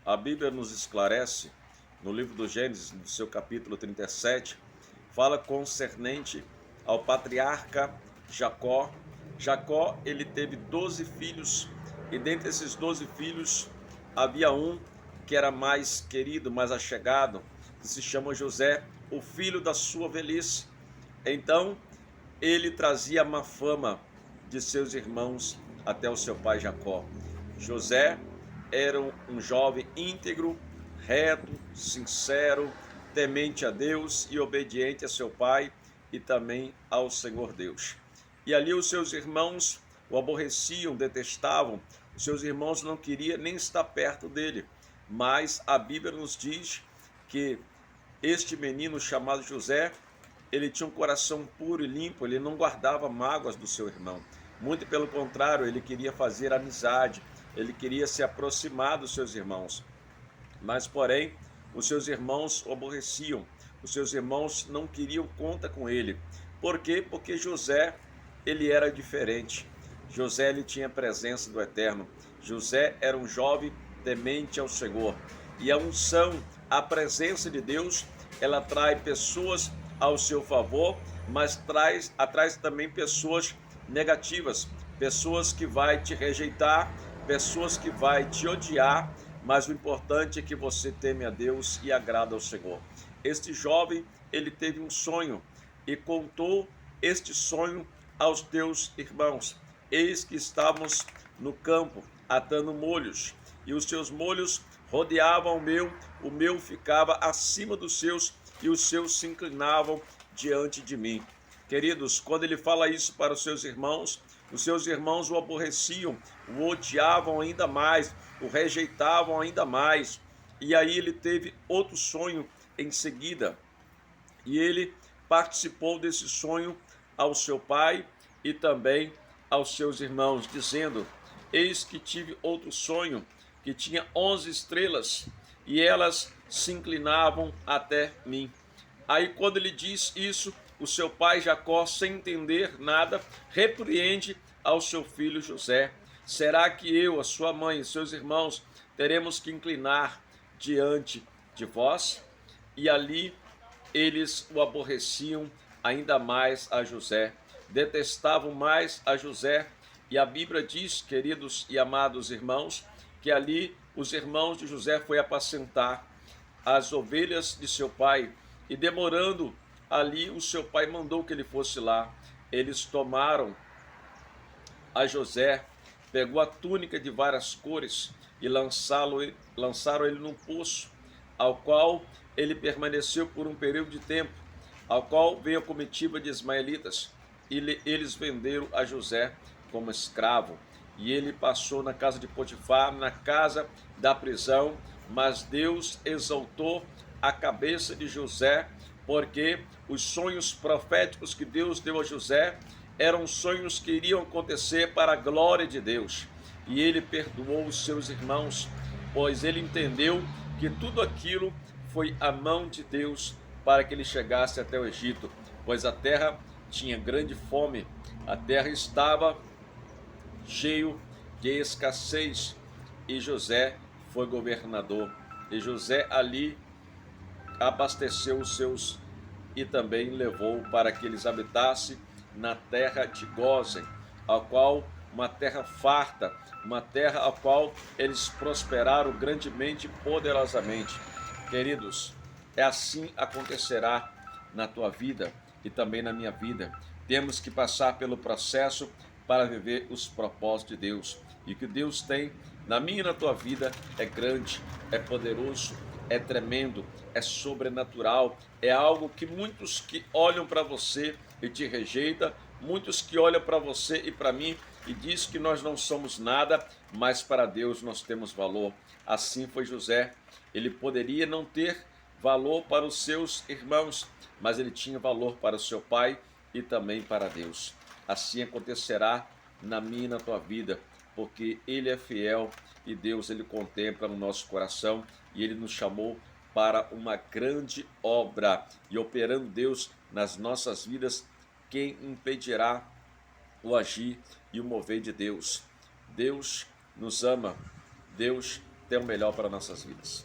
A Bíblia nos esclarece, no livro do Gênesis, no seu capítulo 37, fala concernente ao patriarca Jacó. Jacó, ele teve 12 filhos, e dentre esses 12 filhos, havia um que era mais querido, mais achegado, que se chama José, o filho da sua velhice. Então, ele trazia má fama de seus irmãos até o seu pai Jacó. José era um jovem íntegro, reto, sincero, temente a Deus e obediente a seu pai e também ao Senhor Deus. E ali os seus irmãos o aborreciam, detestavam, os seus irmãos não queriam nem estar perto dele. Mas a Bíblia nos diz que este menino chamado José, ele tinha um coração puro e limpo, ele não guardava mágoas do seu irmão. Muito pelo contrário, ele queria fazer amizade, ele queria se aproximar dos seus irmãos. Mas, porém, os seus irmãos o aborreciam, os seus irmãos não queriam conta com ele. Por quê? Porque José, ele era diferente. José, ele tinha a presença do Eterno. José era um jovem temente ao Senhor. E a unção, a presença de Deus, ela atrai pessoas ao seu favor, mas atrai também pessoas negativas, pessoas que vai te rejeitar, pessoas que vai te odiar, mas o importante é que você teme a Deus e agrada ao Senhor. Este jovem, ele teve um sonho e contou este sonho aos teus irmãos. Eis que estávamos no campo atando molhos, e os seus molhos rodeavam o meu ficava acima dos seus, e os seus se inclinavam diante de mim. Queridos, quando ele fala isso para os seus irmãos o aborreciam, o odiavam ainda mais, o rejeitavam ainda mais. E aí ele teve outro sonho em seguida, e ele participou desse sonho ao seu pai e também aos seus irmãos, dizendo: eis que tive outro sonho, que tinha 11 estrelas, e elas se inclinavam até mim. Aí quando ele diz isso, o seu pai Jacó, sem entender nada, repreende ao seu filho José: será que eu, a sua mãe e seus irmãos teremos que inclinar diante de vós? E ali eles o aborreciam ainda mais a José, detestavam mais a José. E a Bíblia diz, queridos e amados irmãos, que ali os irmãos de José foi apacentar as ovelhas de seu pai, e demorando ali, o seu pai mandou que ele fosse lá. Eles tomaram a José, pegou a túnica de várias cores e lançaram ele num poço, ao qual ele permaneceu por um período de tempo, ao qual veio a comitiva de ismaelitas, e eles venderam a José como escravo. E ele passou na casa de Potifar, na casa da prisão, mas Deus exaltou a cabeça de José, porque os sonhos proféticos que Deus deu a José eram sonhos que iriam acontecer para a glória de Deus. E ele perdoou os seus irmãos, pois ele entendeu que tudo aquilo foi a mão de Deus para que ele chegasse até o Egito, pois a terra tinha grande fome, a terra estava cheio de escassez, e José foi governador. E José ali abasteceu os seus e também levou para que eles habitassem na terra de Gósen, a qual uma terra farta, uma terra a qual eles prosperaram grandemente e poderosamente. Queridos, é assim acontecerá na tua vida e também na minha vida. Temos que passar pelo processo para viver os propósitos de Deus. E o que Deus tem na minha e na tua vida é grande, é poderoso, é tremendo, é sobrenatural, é algo que muitos que olham para você e te rejeitam, muitos que olham para você e para mim e diz que nós não somos nada, mas para Deus nós temos valor. Assim foi José. Ele poderia não ter valor para os seus irmãos, mas ele tinha valor para o seu pai e também para Deus. Assim acontecerá na minha e na tua vida, porque ele é fiel e Deus, ele contempla no nosso coração, e ele nos chamou para uma grande obra. E operando Deus nas nossas vidas, quem impedirá o agir e o mover de Deus? Deus nos ama, Deus tem o melhor para nossas vidas.